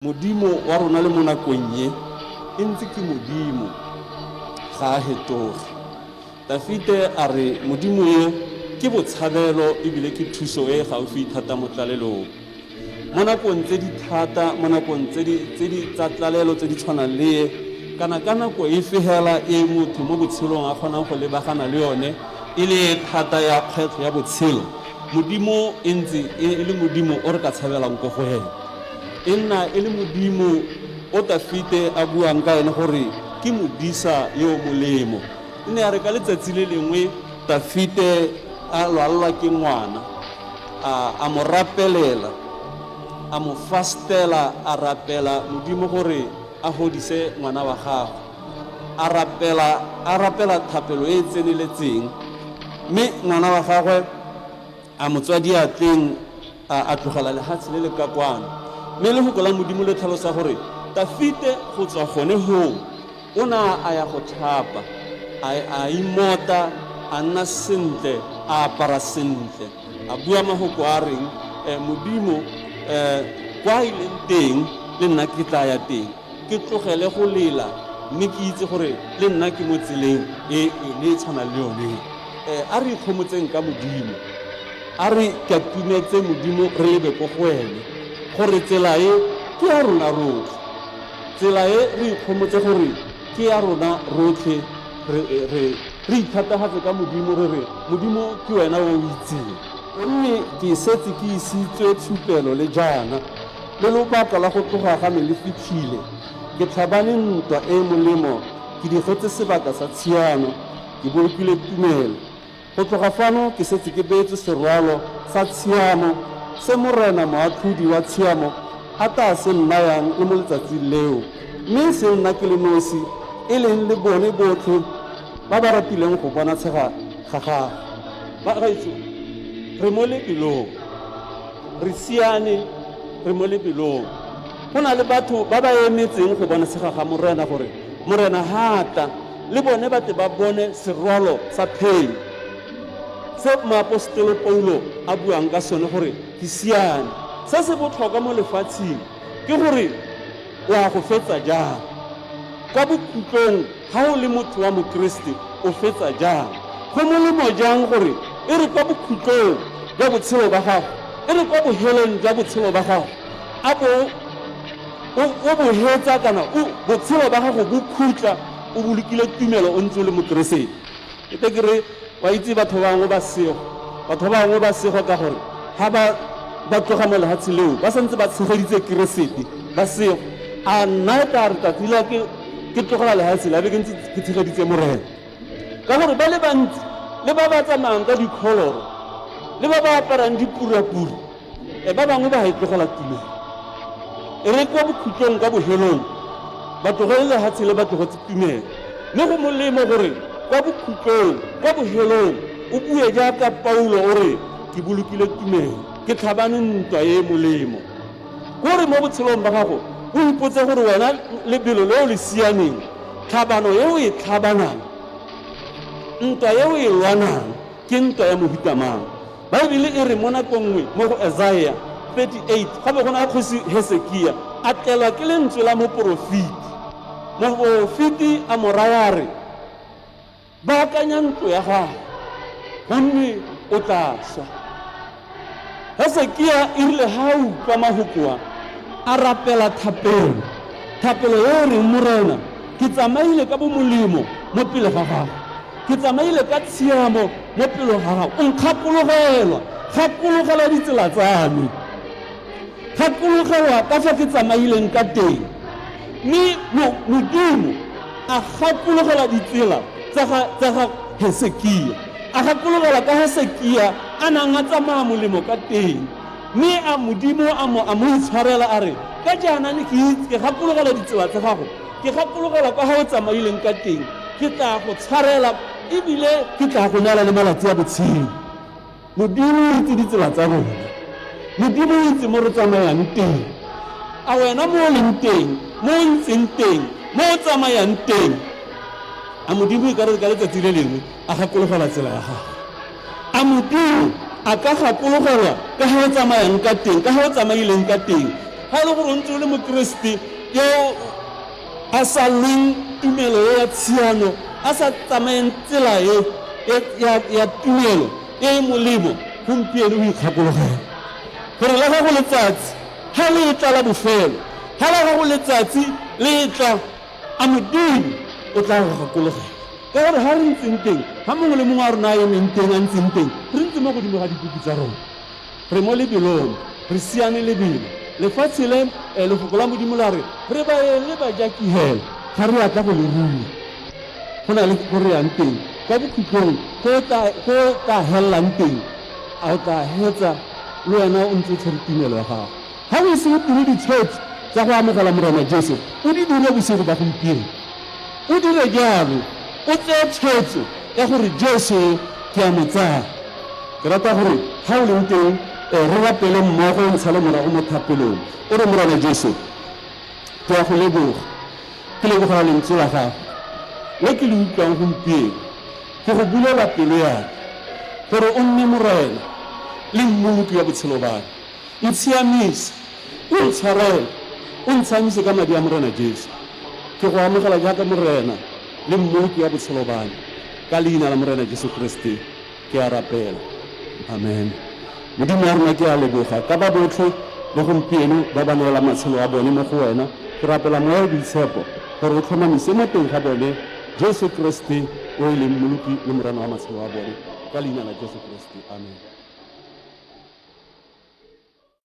modimo wa rona le mo nakong ye e ntse ke modimo ga a hetoge. Dafite a re modimo yo ke botshabelo ebile ke thuso e gaufi thata mo tlalelong. Mo nakong tse di thata, mo nakong tse di tsa tlalelo tse di tshwanang le ye, kana ka nako e fegela e motho mo botshelong a kgonang go lebagana le yone e le thata ya kgwetlho ya botshelo, modimo e ntse e le modimo o re ka tshabelang ko go ena. E nna e le modimo o Dafite a buang ka ene gore ke modisa yo molemo. E ne a re ka letsatsi le lengwe Dafite a lwala ke ngwana, a mo rapelela, a mo fastela, a rapela modimo gore a hodise ngwana wa gagwe, a rapela thapelo e tseneletseng, mme ngwana wa gagwe a motswadi a tleng a tlogela lehatshe le le ka kwana. Mme le go gola modimo le tlhalosa gore Dafite go tswa gone ho o na a ya go thapa, a imota, a nna sentle, a apara sentle, a bua mahoko a reng modimo kwa e leng teng le nna ke tla ya teng, ke tlogele go lela mme ke itse gore le nna ke mo tseleng e le tshwana le yone. A re ikgomotseng ka modimo, a re katumetse modimo re lebe ko go ene gore tsela e ke ya rona rotlhe, tsela e re ikgomotse gore ke ya rona rotlhe, re ithathagatse ka modimo re re modimo ke wena o itseng. Gonne ke setse ke isitswe thupelo le jaana le lobaka la go tloga ga me le fitlhile, ke tlhabane ntwa e molemo, ke digetse sebaka sa tshiano, ke bolokile tumelo. Go tloga fano ke setse ke beetswe serwalo sa tshiamo se morena moatlhodi wa tshiamo a ta se nnayang le mo letsatsing leo, mme se nna ke le nosi e leng le bone botlhe ba ba ratileng go bona tshega ga gagwe. Ba gaetso re mo lebelong, re siane, re mo lebelong. Go na le batho ba ba emetseng go bona tshega ga morena gore morena hata le bone ba te ba bone serwalo sa pheng se moapostolo Paulo a buang ka sone gore ke siane. Se se botlhokwa mo lefatsheng ke gore wa go fetsa jang, kwa bokhutlong ga o le motho wa mokeresete o fetsa jang, go molemo jang gore e re kwa bokhutlong jwa botshelo ba gago, e re kwa boheleng jwa botshelo ba gago a o bo hetsa kana botshelo ba gago bo khutla o bolokile tumelo o ntse o le mokeresete. E te kere wa itse batho bangwe ba sego ka gore ga ba tloga mo lehatshe leo ba santse ba tshegeditse keresete ba sego. A nna ka re tatila ke tlogela lehatshe la be ke ntse ke tshegeditse morena, ka gore ba le bantsi le ba ba tsamayang ka dikholoro le ba ba aparang dipurapura ba bangwe ba e tlogela tumelo. E re kwa bokhutlong ka bohelong ba tlogele lehatshe le ba tlogetse tumelo, mme go molemo gore kwa bokhutlong kwa bohelong o bue jaaka Paulo o re ke bolokile tumelo, ke tlhabane ntwa e molemo. Gore mo botshelong ba gago o ipotse gore wena lebelo leo le sianeng, tlhabano eo e tlhabanang, ntwa eo e lwanang ke ntwa ya mohuta mang. Baebile e re mo nakong nngwe mo go Isaiah 38 gape go na kgosi Hesekia a tlelwa ke lentswe la moporofiti. Moporofiti a mo raya re baakanya ntlo ya gago gonne o tla swa. Hesekia e rile ga a utlwa mahokoa a rapela thapelo e reng morena ke tsamaile ka bomolemo mo pele ga gago, ke tsamaile ka tshiamo mo pele ga gago, o nkgakologela ditsela tsa me, gakologelwa ka fa ke tsamaileng ka teng. Mme modimo a gakologela ditsela tsa ga Hesekia, a gakologela ka Hesekia a nang a tsamaya molemo ka teng, mme a modimo a mo itshwarela a re ka jaana ke gakologela ditsela tsa gago, ke gakologela ka ga o tsamaileng ka teng, ke tla go tshwarela ebile ke tla go neela le malatsi a botshelo. Modimo o itse ditsela tsa rona, modimo o itse mo re tsamayang teng. A wena mo o leng teng, mo o ntseng teng, mo o tsamayang teng, a modimo e ka letsatsi le lengwe a gakologela tsela ya gago. A modimo a ka gakologelwa ka ga o tsamayang ka teng, ka ga o tsamaileng ka teng, ga e le gore o ntse o le mokeresete yo a sa leng tumelo ya tshiano a sa tsamayeng tsela ya tumelo e molemo gompieno o ikgakologela gore la gago letsatsi ga le tla la bofelo ga la gago letsatsi le tla a modimo o tla go gakologela ka gore ga re ntseng teng ga mongwe le mongwe a rona a emeng teng a ntseng teng re ntse mo godimo ga dikuku tsa rona re mo lebelong re siane lebelo lefatshe le lefoko la modimo la re re baele bajakihela ga re atla go le rua go na le go re yang teng ka bokhutlong ko tla helelang teng a o tla hetsa le wena o ntse o tshwere tumelo ya gago ga o ise o dire ditshwetso tsa go amogela morena Jesu o di dire bosigo ba gompieno o dire jalo o tseye tshwetso ya gore Jesu ke a mo tsaya ke rata gore ga o leng teng re rapele mmogo ntsha le morago mo thapelong o re morena Jesu ke a go leboga ke lebogela lentswe la gago le ke le utlwang gompieno ke go bulela pelo yaka gore o nne morena le mmoloki ya botshelo baka ntshiamisa o ntshwarele o ntshamise ka madi a morena Jesu ke go amogela jaaka morena le mmoloki ya botshelo baka ka leina la morena Jesu Kriste ke a rapela amen modimo wa rona ke a leboga ka ba botlhe le gompieno ba ba neela matshelo a bone mo go wena ke rapela moya boitshepo gore o tlhomamise mo teng ga bone Jesu Kriste o e leng mmoloki le morena wa matshelo a bone ka leina la Jesu Kriste amen